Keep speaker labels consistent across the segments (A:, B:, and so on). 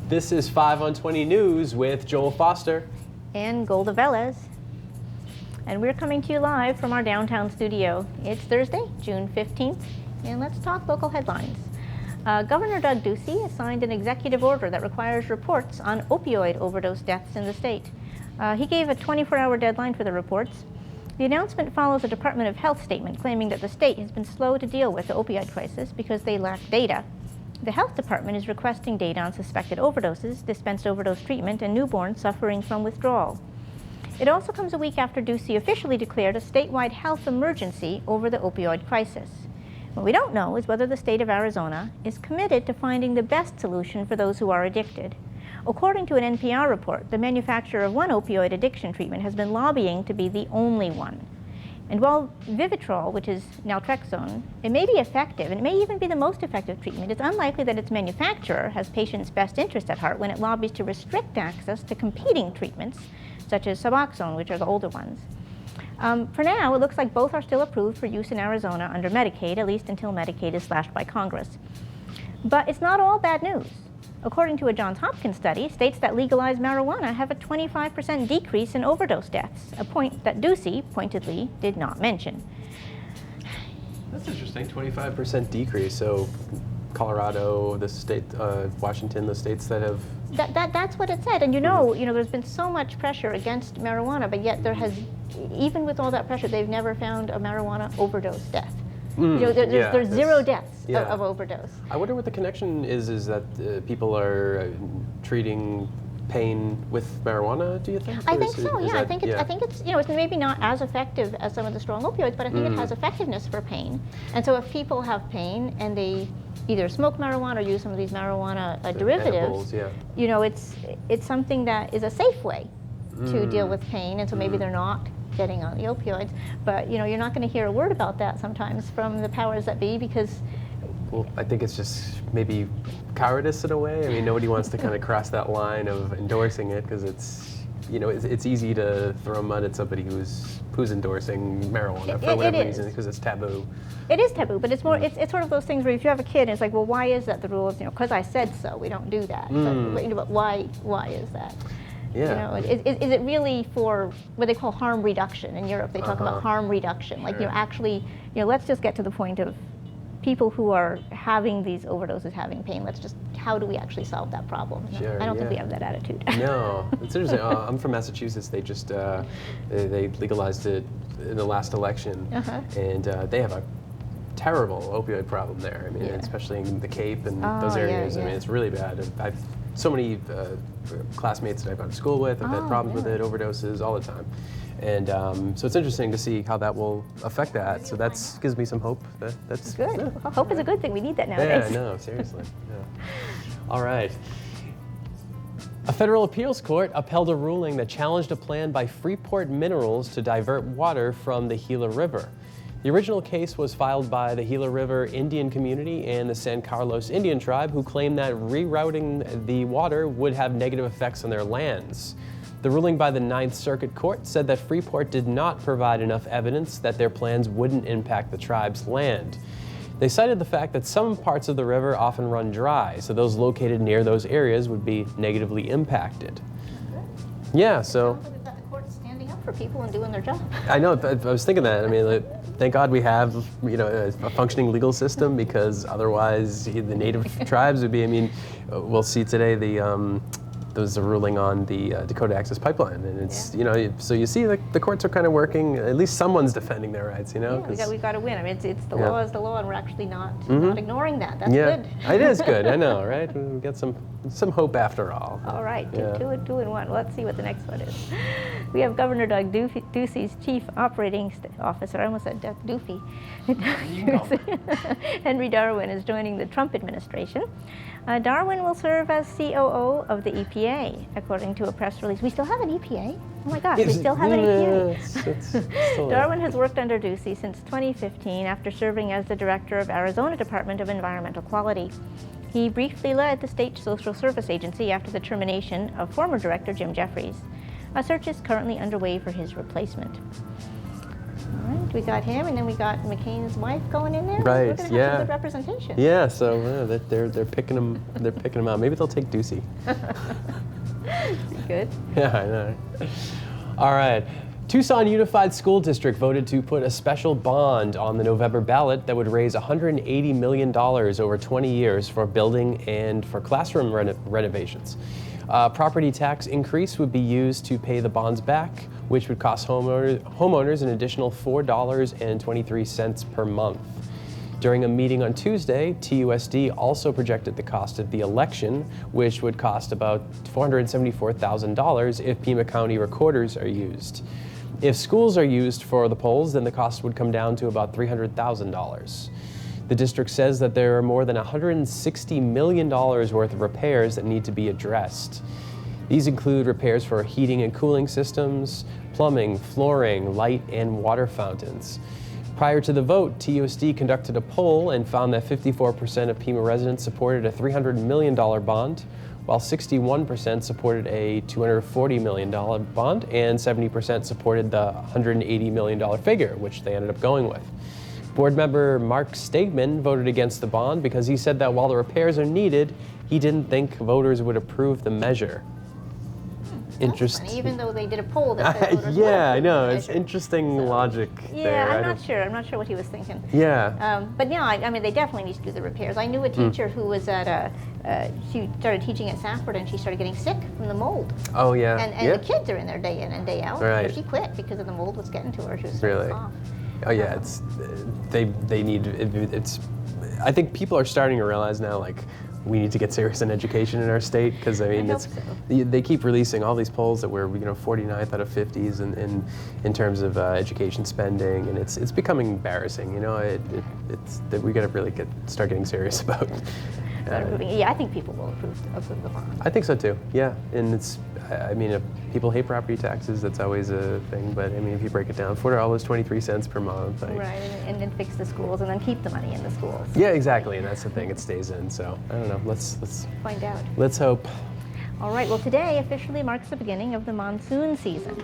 A: This is 5 on 20 News with Joel Foster
B: and Gilda Velez. And we're coming to you live from our downtown studio. It's Thursday, June 15th, and let's talk local headlines. Governor Doug Ducey has signed an executive order that requires reports on opioid overdose deaths in the state. He gave a 24-hour deadline for the reports. The announcement follows a Department of Health statement claiming that the state has been slow to deal with the opioid crisis because they lack data. The health department is requesting data on suspected overdoses, dispensed overdose treatment, and newborns suffering from withdrawal. It also comes a week after Ducey officially declared a statewide health emergency over the opioid crisis. What we don't know is whether the state of Arizona is committed to finding the best solution for those who are addicted. According to an NPR report, the manufacturer of one opioid addiction treatment has been lobbying to be the only one. And while Vivitrol, which is naltrexone, it may be effective, and it may even be the most effective treatment, it's unlikely that its manufacturer has patients' best interest at heart when it lobbies to restrict access to competing treatments, such as Suboxone, which are the older ones. For now, it looks like both are still approved for use in Arizona under Medicaid, at least until Medicaid is slashed by Congress. But it's not all bad news. According to a Johns Hopkins study, states that legalize marijuana have a 25% decrease in overdose deaths, a point that Ducey pointedly did not mention.
A: That's interesting, 25% decrease. So Colorado, the state, Washington, the states that have...
B: That's what it said. And you know, there's been so much pressure against marijuana, but yet there has, even with all that pressure, they've never found a marijuana overdose death. There's zero deaths of overdose.
A: I wonder what the connection is that people are treating pain with marijuana, do you think?
B: I think so, yeah. I think it's it's maybe not as effective as some of the strong opioids, but I think it has effectiveness for pain. And so if people have pain and they either smoke marijuana or use some of these marijuana derivatives, it's something that is a safe way to deal with pain, and so maybe they're not getting on the opioids, but you're not going to hear a word about that sometimes from the powers that be because...
A: Well, I think it's just maybe cowardice in a way. I mean, nobody wants to kind of cross that line of endorsing it because it's easy to throw mud at somebody who's endorsing marijuana for whatever reason because it's taboo. It
B: is taboo, but it's more it's sort of those things where if you have a kid, it's like, well, why is that the rule? Because I said so. We don't do that. But why is that?
A: Yeah.
B: Is it really for what they call harm reduction? In Europe, they talk about harm reduction. Like, actually, let's just get to the point of people who are having these overdoses having pain. How do we actually solve that problem? I don't think we have that attitude.
A: No, it's interesting. I'm from Massachusetts. They just, they legalized it in the last election, and they have a terrible opioid problem there. I mean, especially in the Cape and those areas. I mean, it's really bad. I've so many classmates that I've gone to school with have had problems with it, overdoses all the time. And so it's interesting to see how that will affect that. So that gives me some hope. That's
B: good. Well, hope is a good thing. We need that nowadays.
A: Yeah, no, seriously. Yeah. All right. A federal appeals court upheld a ruling that challenged a plan by Freeport Minerals to divert water from the Gila River. The original case was filed by the Gila River Indian community and the San Carlos Indian tribe, who claimed that rerouting the water would have negative effects on their lands. The ruling by the Ninth Circuit Court said that Freeport did not provide enough evidence that their plans wouldn't impact the tribe's land. They cited the fact that some parts of the river often run dry, so those located near those areas would be negatively impacted. Yeah, so...
B: We've got the court standing up for people and doing their job.
A: I know, I was thinking that. I mean, thank God we have, a functioning legal system, because otherwise the native tribes would be, we'll see today there was a ruling on the Dakota Access Pipeline, and it's, so you see the courts are kind of working, at least someone's defending their rights,
B: Yeah, we've got to win. I mean, it's the law is the law, and we're actually not ignoring that. That's good.
A: It is good, I know, right? We got some hope after all.
B: All right, two and one. Let's see what the next one is. We have Governor Doug Ducey's Chief Operating Officer, I almost said Doug Doofy, Henry Darwin is joining the Trump administration. Darwin will serve as COO of the EPA, according to a press release. We still have an EPA? Oh my gosh, we still have an EPA. Darwin has worked under Ducey since 2015 after serving as the director of Arizona Department of Environmental Quality. He briefly led the state social service agency after the termination of former director Jim Jeffries. A search is currently underway for his replacement. All right, we got him, and then we got McCain's wife going in there.
A: Right,
B: We're gonna have
A: yeah.
B: some good representation.
A: Yeah, so they're picking them. They're picking them out. Maybe they'll take Ducey.
B: Good.
A: Yeah, I know. All right. Tucson Unified School District voted to put a special bond on the November ballot that would raise $180 million over 20 years for building and for classroom renovations. Property tax increase would be used to pay the bonds back, which would cost homeowners an additional $4.23 per month. During a meeting on Tuesday, TUSD also projected the cost of the election, which would cost about $474,000 if Pima County recorders are used. If schools are used for the polls, then the cost would come down to about $300,000. The district says that there are more than $160 million worth of repairs that need to be addressed. These include repairs for heating and cooling systems, plumbing, flooring, light and water fountains. Prior to the vote, TUSD conducted a poll and found that 54% of Pima residents supported a $300 million bond, while 61% supported a $240 million bond, and 70% supported the $180 million figure, which they ended up going with. Board member Mark Stegman voted against the bond because he said that while the repairs are needed, he didn't think voters would approve the measure. Interesting.
B: Even though they did a poll that said voters would
A: Yeah, I
B: approve
A: know.
B: the
A: It's
B: measure.
A: interesting logic
B: Yeah,
A: there.
B: I'm not sure. I'm not sure what he was thinking.
A: Yeah.
B: But yeah, I mean, they definitely need to do the repairs. I knew a teacher who was at she started teaching at Sanford, and she started getting sick from the mold.
A: Oh yeah.
B: And
A: yeah.
B: the kids are in there day in and day out.
A: Right.
B: So she quit because of the mold was getting to her. She was so
A: Really?
B: off.
A: Oh yeah. It's they need it's. I think people are starting to realize now, like, we need to get serious in education in our state, because I mean,
B: I
A: it's
B: hope so.
A: they keep releasing all these polls that we're 49th out of 50s in terms of education spending, and it's becoming embarrassing. You know, it's that we got to really start getting serious about.
B: Yeah, I think people will approve the bond.
A: I think so too. Yeah, and I mean, if people hate property taxes, that's always a thing. But I mean, if you break it down, $4.23 per month. Like,
B: Right, and then fix the schools, and then keep the money in the schools.
A: yeah, exactly, and that's the thing. It stays in. So I don't know. Let's
B: Find out.
A: let's hope.
B: All right, well, today officially marks the beginning of the monsoon season.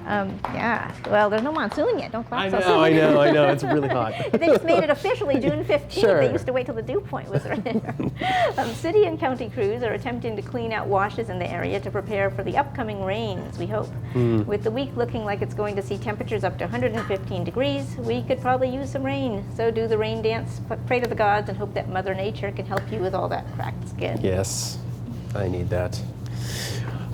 B: Yeah, well, there's no monsoon yet. Don't clap so soon.
A: I know. It's really hot.
B: They just made it officially June 15th.
A: Sure.
B: They used to wait till the dew point was right there. City and county crews are attempting to clean out washes in the area to prepare for the upcoming rains, we hope. With the week looking like it's going to see temperatures up to 115 degrees, we could probably use some rain. So do the rain dance, pray to the gods, and hope that Mother Nature can help you with all that cracked skin.
A: Yes, I need that.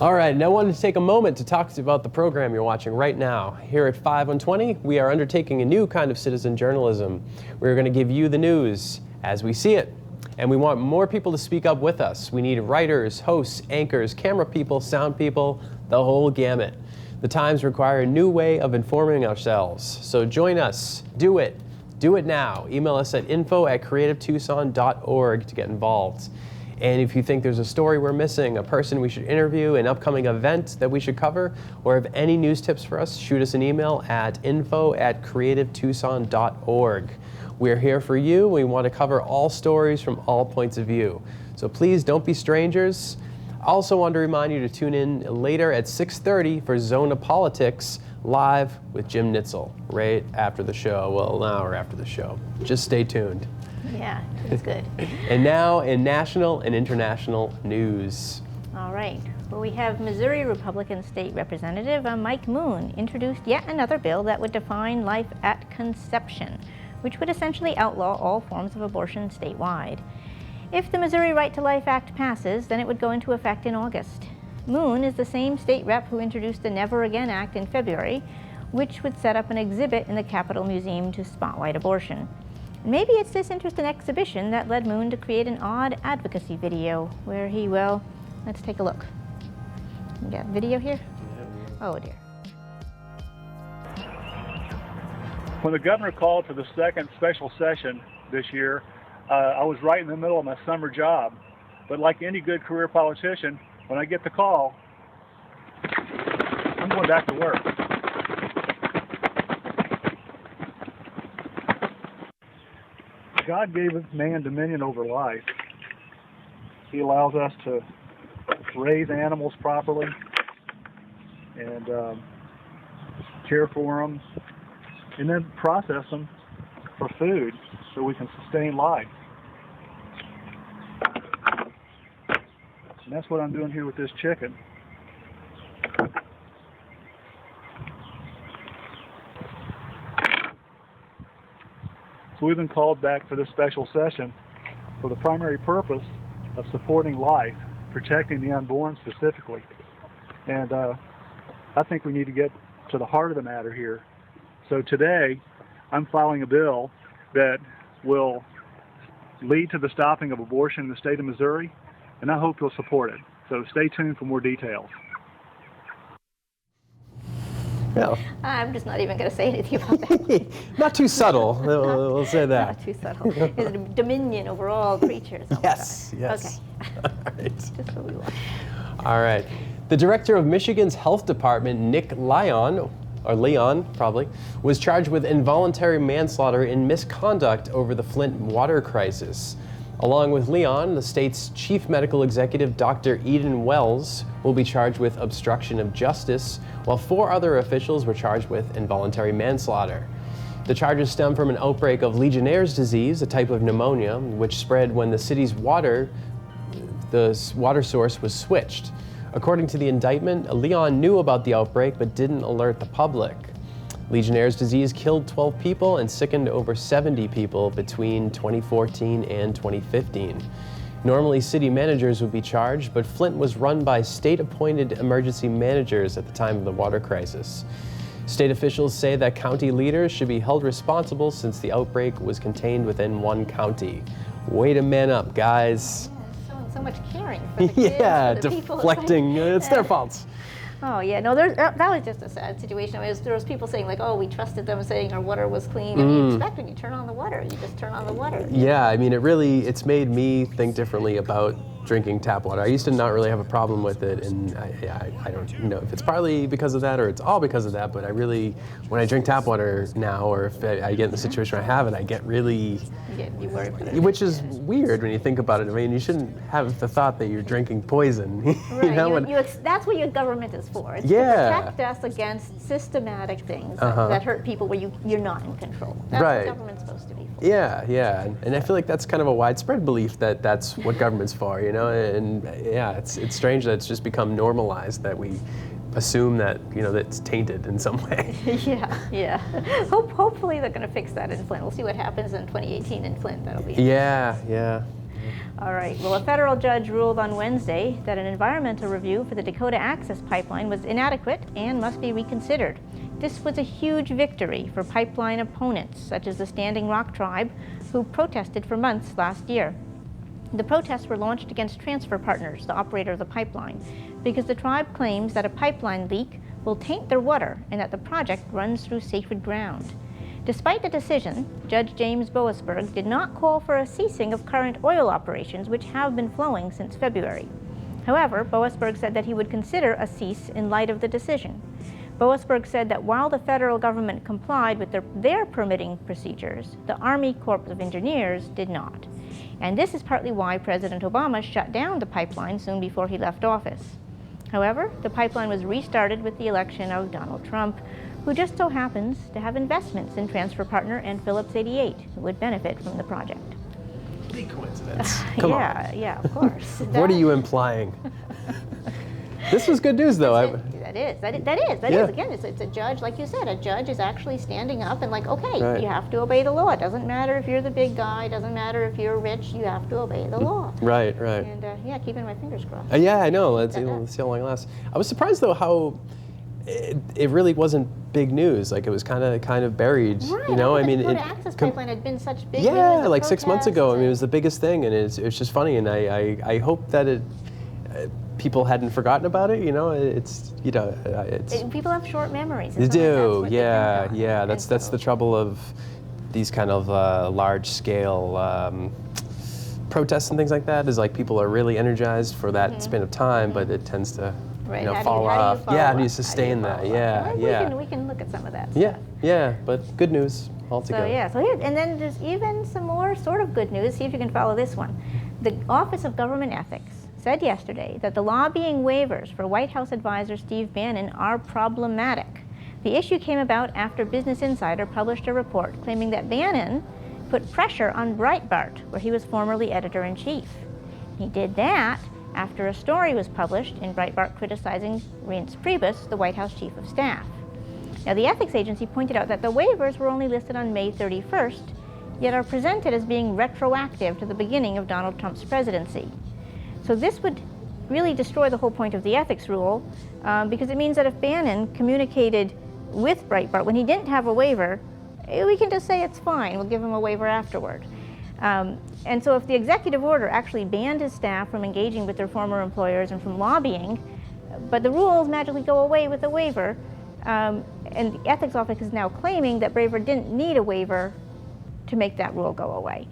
A: All right, now I wanted to take a moment to talk to you about the program you're watching right now. Here at 5 on 20, we are undertaking a new kind of citizen journalism. We're going to give you the news as we see it. And we want more people to speak up with us. We need writers, hosts, anchors, camera people, sound people, the whole gamut. The times require a new way of informing ourselves. So join us. Do it. Do it now. Email us at info@creativetucson.org to get involved. And if you think there's a story we're missing, a person we should interview, an upcoming event that we should cover, or have any news tips for us, shoot us an email at info@creativetucson.org. We're here for you. We want to cover all stories from all points of view. So please don't be strangers. I also want to remind you to tune in later at 6:30 for Zone of Politics, live with Jim Nitzel, right after the show. Well, an hour after the show. Just stay tuned.
B: Yeah, it's good.
A: And now in national and international news.
B: All right. Well, we have Missouri Republican State Representative Mike Moon introduced yet another bill that would define life at conception, which would essentially outlaw all forms of abortion statewide. If the Missouri Right to Life Act passes, then it would go into effect in August. Moon is the same state rep who introduced the Never Again Act in February, which would set up an exhibit in the Capitol Museum to spotlight abortion. Maybe it's this interest in exhibition that led Moon to create an odd advocacy video where he, well, let's take a look. We got video here? Oh dear.
C: When the governor called for the second special session this year, I was right in the middle of my summer job. But like any good career politician, when I get the call, I'm going back to work. God gave man dominion over life. He allows us to raise animals properly and care for them, and then process them for food so we can sustain life. And that's what I'm doing here with this chicken. So we've been called back for this special session for the primary purpose of supporting life, protecting the unborn specifically. And I think we need to get to the heart of the matter here. So today, I'm filing a bill that will lead to the stopping of abortion in the state of Missouri, and I hope you'll support it. So stay tuned for more details.
A: Yeah.
B: I'm just not even going to say anything about that.
A: Not too subtle, we'll say that.
B: Not too subtle. Is it dominion over all creatures? Oh
A: Yes, yes.
B: Okay.
A: All right.
B: Just what we want.
A: All right. The director of Michigan's Health Department, Nick Leon, or Leon probably, was charged with involuntary manslaughter in misconduct over the Flint water crisis. Along with Leon, the state's chief medical executive, Dr. Eden Wells, will be charged with obstruction of justice, while 4 other officials were charged with involuntary manslaughter. The charges stem from an outbreak of Legionnaire's disease, a type of pneumonia, which spread when the city's water source was switched. According to the indictment, Leon knew about the outbreak but didn't alert the public. Legionnaire's disease killed 12 people and sickened over 70 people between 2014 and 2015. Normally, city managers would be charged, but Flint was run by state-appointed emergency managers at the time of the water crisis. State officials say that county leaders should be held responsible since the outbreak was contained within one county. Way to man up, guys.
B: Yeah, showing so much caring for the kids,
A: Yeah,
B: for the people.
A: deflecting, it's their fault.
B: Oh yeah, no, that was just a sad situation. I mean, there was people saying like, oh, we trusted them saying our water was clean. And you expect when you turn on the water, you just turn on the water.
A: Yeah, I mean, it's made me think differently about drinking tap water. I used to not really have a problem with it, and I don't know if it's partly because of that or it's all because of that, but I really, when I drink tap water now, or if I get in the situation where I have it, I get really...
B: You worry about it.
A: Which is weird when you think about it. I mean, you shouldn't have the thought that you're drinking poison.
B: Right,
A: you know?
B: That's what your government is for. It's
A: Yeah.
B: to protect us against systematic things that hurt people where you're not in control. That's
A: Right.
B: what government's supposed to be for.
A: Yeah, and I feel like that's kind of a widespread belief that that's what government's for, you know, and yeah, it's strange that it's just become normalized that we assume that, you know, that it's tainted in some way.
B: Yeah. Hopefully they're going to fix that in Flint. We'll see what happens in 2018 in Flint. That'll be interesting.
A: Yeah.
B: All right. Well, a federal judge ruled on Wednesday that an environmental review for the Dakota Access Pipeline was inadequate and must be reconsidered. This was a huge victory for pipeline opponents, such as the Standing Rock Tribe, who protested for months last year. The protests were launched against Transfer Partners, the operator of the pipeline, because the tribe claims that a pipeline leak will taint their water and that the project runs through sacred ground. Despite the decision, Judge James Boasberg did not call for a ceasing of current oil operations, which have been flowing since February. However, Boasberg said that he would consider a cease in light of the decision. Boasberg said that while the federal government complied with their permitting procedures, the Army Corps of Engineers did not. And this is partly why President Obama shut down the pipeline soon before he left office. However, the pipeline was restarted with the election of Donald Trump, who just so happens to have investments in Transfer Partner and Phillips 88, who would benefit from the project.
A: Big coincidence. Come on.
B: Yeah, of course.
A: What are you implying? This was good news, though.
B: That is. Again, it's a judge, like you said, a judge is actually standing up and like, okay,
A: Right.
B: You have to obey the law. It doesn't matter if you're the big guy. It doesn't matter if you're rich. You have to obey the law.
A: Right.
B: And keeping my fingers crossed.
A: Yeah, I know. Let's see how long it lasts. I was surprised, though, how it really wasn't big news. Like, it was kind of buried.
B: Right.
A: You know,
B: I mean, the Dakota Access Pipeline had been such big news.
A: Yeah,
B: the
A: like 6 months ago. I mean, it was
B: protests
A: the biggest thing, and it's just funny. And I hope that people hadn't forgotten about it. You know, it's
B: people have short memories.
A: They
B: and sometimes that's
A: do.
B: what they depend on.
A: Yeah.
B: And
A: That's
B: so-
A: the trouble of these kind of large scale protests and things like that. Is like people are really energized for that span of time, but it tends to
B: Right.
A: you know,
B: How
A: fall
B: do you
A: off.
B: follow
A: How do you
B: up?
A: sustain that?
B: follow up?
A: Yeah.
B: We can look at some of that.
A: Yeah. But good news altogether.
B: So here, and then there's even some more sort of good news. See if you can follow this one. The Office of Government Ethics said yesterday that the lobbying waivers for White House advisor Steve Bannon are problematic. The issue came about after Business Insider published a report claiming that Bannon put pressure on Breitbart, where he was formerly editor-in-chief. He did that after a story was published in Breitbart criticizing Reince Priebus, the White House Chief of Staff. Now, the ethics agency pointed out that the waivers were only listed on May 31st, yet are presented as being retroactive to the beginning of Donald Trump's presidency. So this would really destroy the whole point of the ethics rule, because it means that if Bannon communicated with Breitbart when he didn't have a waiver, we can just say it's fine, we'll give him a waiver afterward. And so if the executive order actually banned his staff from engaging with their former employers and from lobbying, but the rules magically go away with a waiver, and the ethics office is now claiming that Breitbart didn't need a waiver to make that rule go away.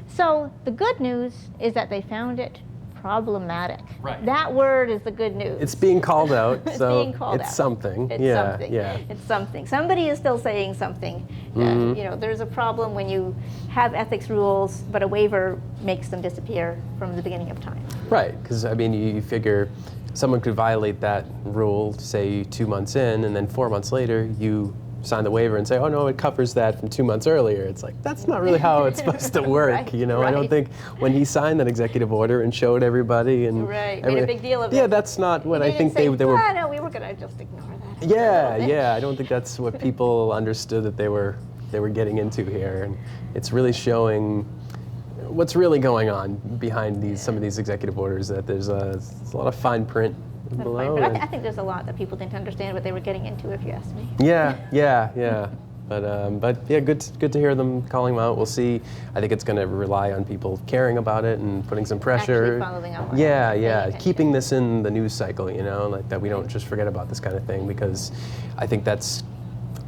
B: So the good news is that they found it problematic.
A: Right.
B: That word is the good news.
A: It's being called out,
B: It's
A: so
B: being called
A: it's
B: out.
A: something.
B: It's
A: yeah,
B: something.
A: yeah.
B: It's something. Somebody is still saying something. You know, there's a problem when you have ethics rules, but a waiver makes them disappear from the beginning of time.
A: Right, because I mean, you figure someone could violate that rule, say 2 months in, and then 4 months later, you sign the waiver and say, oh no, it covers that from 2 months earlier. It's like, that's not really how it's supposed to work,
B: Right,
A: you know? I don't
B: right.
A: think when he signed that executive order and showed everybody and
B: Right, made a big deal of it.
A: Yeah, that's not what I think they were.
B: Oh, no, we were going to just ignore that.
A: Yeah, I don't think that's what people understood that they were getting into here, and it's really showing what's really going on behind some of these executive orders. That there's a lot of fine print below.
B: But I think there's a lot that people didn't understand what they were getting into, if you ask me.
A: Yeah. But yeah, good to hear them calling them out. We'll see. I think it's going to rely on people caring about it and putting some pressure.
B: Actually following up on it,
A: Yeah,
B: paying attention.
A: keeping this in the news cycle, you know, like that we don't just forget about this kind of thing, because I think that's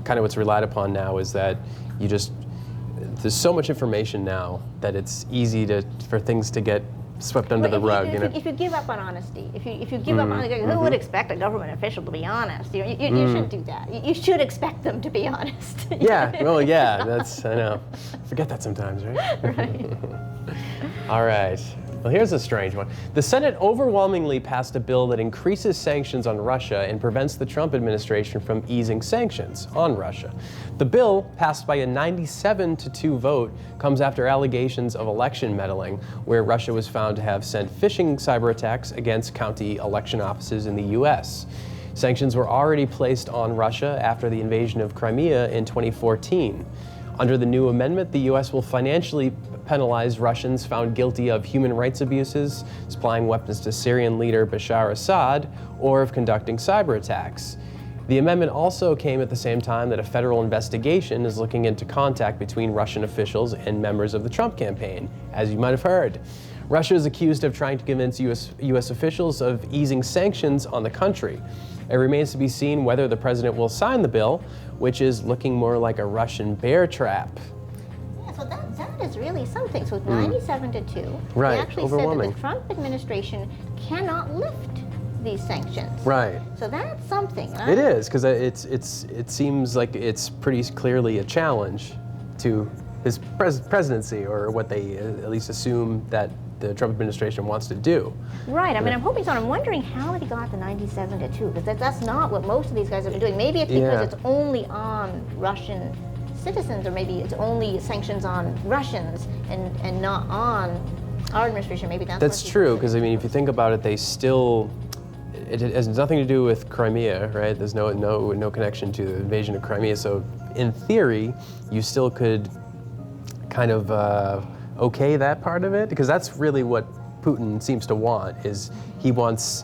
A: kind of what's relied upon now, is that there's so much information now that it's easy for things to get swept under the rug.
B: If you give up on honesty, if you give up on honesty, who would expect a government official to be honest? You shouldn't do that. You should expect them to be honest.
A: Yeah, well, yeah, I know. Forget that sometimes, right?
B: Right.
A: All right. Well, here's a strange one. The Senate overwhelmingly passed a bill that increases sanctions on Russia and prevents the Trump administration from easing sanctions on Russia. The bill, passed by a 97-2 vote, comes after allegations of election meddling, where Russia was found to have sent phishing cyber attacks against county election offices in the U.S. Sanctions were already placed on Russia after the invasion of Crimea in 2014. Under the new amendment, the U.S. will financially penalize Russians found guilty of human rights abuses, supplying weapons to Syrian leader Bashar Assad, or of conducting cyber attacks. The amendment also came at the same time that a federal investigation is looking into contact between Russian officials and members of the Trump campaign, as you might have heard. Russia is accused of trying to convince U.S. officials of easing sanctions on the country. It remains to be seen whether the president will sign the bill, which is looking more like a Russian bear trap.
B: Yeah, so that is really something. So it's 97-2.
A: Right,
B: They actually
A: overwhelming.
B: said that the Trump administration cannot lift these sanctions.
A: Right.
B: So that's something.
A: It is, because it seems like it's pretty clearly a challenge to his presidency, or what they at least assume that the Trump administration wants to do.
B: Right. I mean, I'm hoping so. I'm wondering how they got the 97-2, because that's not what most of these guys have been doing. Maybe it's because it's only on Russian citizens, or maybe it's only sanctions on Russians and not on our administration. Maybe that's
A: True, because I mean, if you think about it, it has nothing to do with Crimea, right? There's no connection to the invasion of Crimea. So in theory, you still could kind of okay that part of it, because that's really what Putin seems to want. Is he wants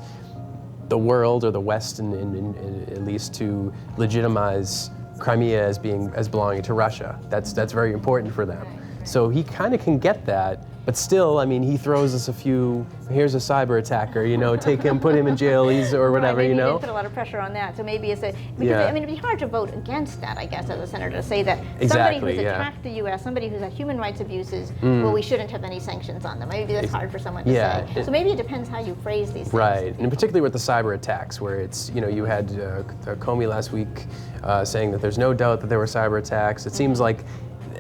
A: the world, or the West at least, to legitimize Crimea as belonging to Russia. That's very important for them. So he kind of can get that, but still, I mean, he throws us here's a cyber attacker, take him, put him in jail, or whatever,
B: Maybe they put a lot of pressure on that. So maybe I mean, it'd be hard to vote against that, I guess, as a senator, to say that somebody who's attacked the U.S., somebody who's had human rights abuses, well, we shouldn't have any sanctions on them. Maybe that's hard for someone to say. So maybe it depends how you phrase these things.
A: Right, and particularly with the cyber attacks, where it's, you had Comey last week saying that there's no doubt that there were cyber attacks. It seems like,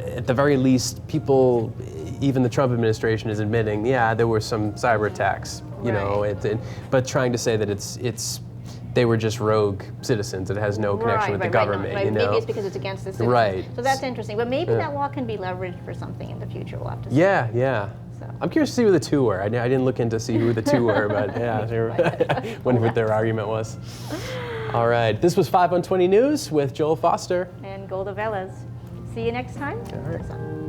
A: at the very least, people, even the Trump administration, is admitting, there were some cyber attacks, but trying to say that it's they were just rogue citizens. It has no connection with the government.
B: Right.
A: You know?
B: Maybe it's because it's against the citizens.
A: Right.
B: So that's interesting. But maybe that law can be leveraged for something in the future. We'll have to see.
A: Yeah, yeah.
B: So.
A: I'm curious to see who the two were. I didn't look in to see who the two were, but yeah, wonder what their argument was. All right, this was 5 on 20 News with Joel Foster
B: And Gilda Velez. See you next time.
A: All right.